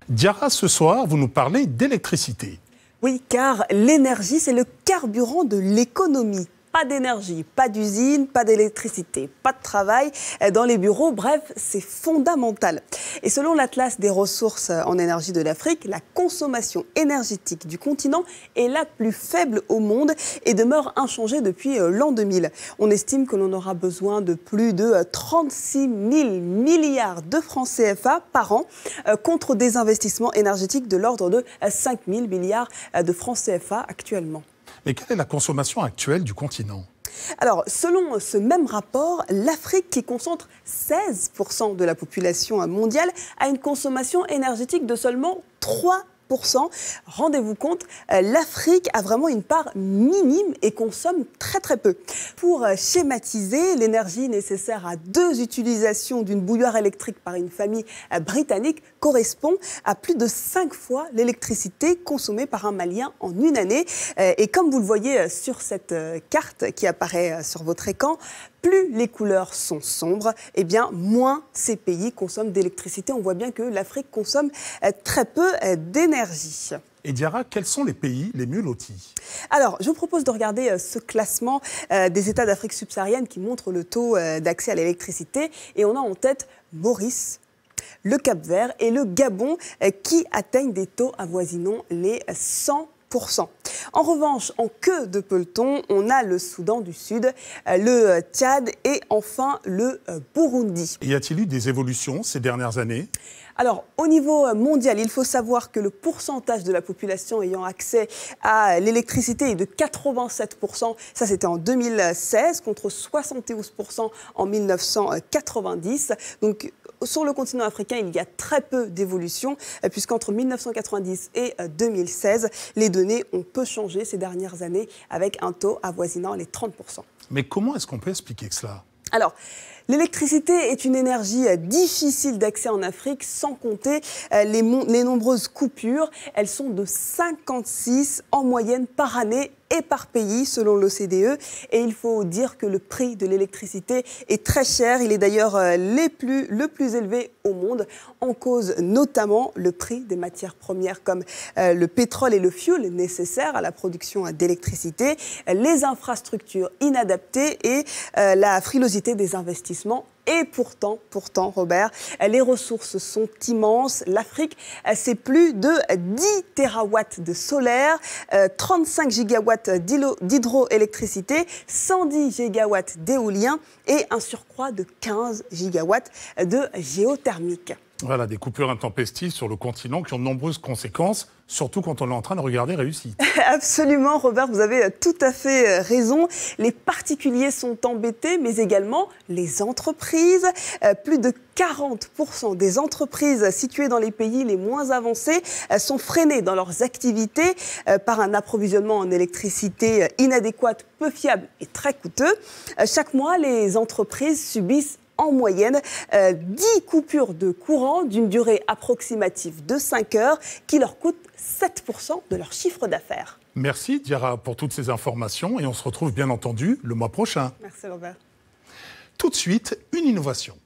Diarra, ce soir, vous nous parlez d'électricité. Oui, car l'énergie, c'est le carburant de l'économie. Pas d'énergie, pas d'usine, pas d'électricité, pas de travail dans les bureaux. Bref, c'est fondamental. Et selon l'Atlas des ressources en énergie de l'Afrique, la consommation énergétique du continent est la plus faible au monde et demeure inchangée depuis l'an 2000. On estime que l'on aura besoin de plus de 36 000 milliards de francs CFA par an contre des investissements énergétiques de l'ordre de 5 000 milliards de francs CFA actuellement. Mais quelle est la consommation actuelle du continent ? Alors, selon ce même rapport, l'Afrique, qui concentre 16% de la population mondiale, a une consommation énergétique de seulement 3%. Rendez-vous compte, l'Afrique a vraiment une part minime et consomme très très peu. Pour schématiser, l'énergie nécessaire à 2 utilisations d'une bouilloire électrique par une famille britannique correspond à plus de 5 fois l'électricité consommée par un Malien en une année. Et comme vous le voyez sur cette carte qui apparaît sur votre écran, plus les couleurs sont sombres, eh bien, moins ces pays consomment d'électricité. On voit bien que l'Afrique consomme très peu d'énergie. Et Diarra, quels sont les pays les mieux lotis ? Alors, je vous propose de regarder ce classement des États d'Afrique subsaharienne qui montre le taux d'accès à l'électricité. Et on a en tête Maurice, le Cap-Vert et le Gabon qui atteignent des taux avoisinant les 100%. En revanche, en queue de peloton, on a le Soudan du Sud, le Tchad et enfin le Burundi. Y a-t-il eu des évolutions ces dernières années ? Alors, au niveau mondial, il faut savoir que le pourcentage de la population ayant accès à l'électricité est de 87%. Ça, c'était en 2016, contre 71% en 1990. Donc, sur le continent africain, il y a très peu d'évolution, puisqu'entre 1990 et 2016, les données ont peu changé ces dernières années, avec un taux avoisinant les 30%. Mais comment est-ce qu'on peut expliquer cela ? Alors, l'électricité est une énergie difficile d'accès en Afrique, sans compter les nombreuses coupures. Elles sont de 56 en moyenne par année et par pays, selon l'OCDE. Et il faut dire que le prix de l'électricité est très cher. Il est d'ailleurs le plus élevé au monde, en cause notamment le prix des matières premières comme le pétrole et le fioul nécessaires à la production d'électricité, les infrastructures inadaptées et la frilosité des investissements. Et pourtant, Robert, les ressources sont immenses. L'Afrique, c'est plus de 10 terawatts de solaire, 35 gigawatts d'hydroélectricité, 110 gigawatts d'éolien et un surcroît de 15 gigawatts de géothermique. Voilà, des coupures intempestives sur le continent qui ont de nombreuses conséquences, surtout quand on est en train de regarder réussite. Absolument, Robert, vous avez tout à fait raison. Les particuliers sont embêtés, mais également les entreprises. Plus de 40% des entreprises situées dans les pays les moins avancés sont freinées dans leurs activités par un approvisionnement en électricité inadéquate, peu fiable et très coûteux. Chaque mois, les entreprises subissent en moyenne 10 coupures de courant d'une durée approximative de 5 heures qui leur coûtent 7% de leur chiffre d'affaires. Merci Diarra pour toutes ces informations et on se retrouve bien entendu le mois prochain. Merci Robert. Tout de suite, une innovation.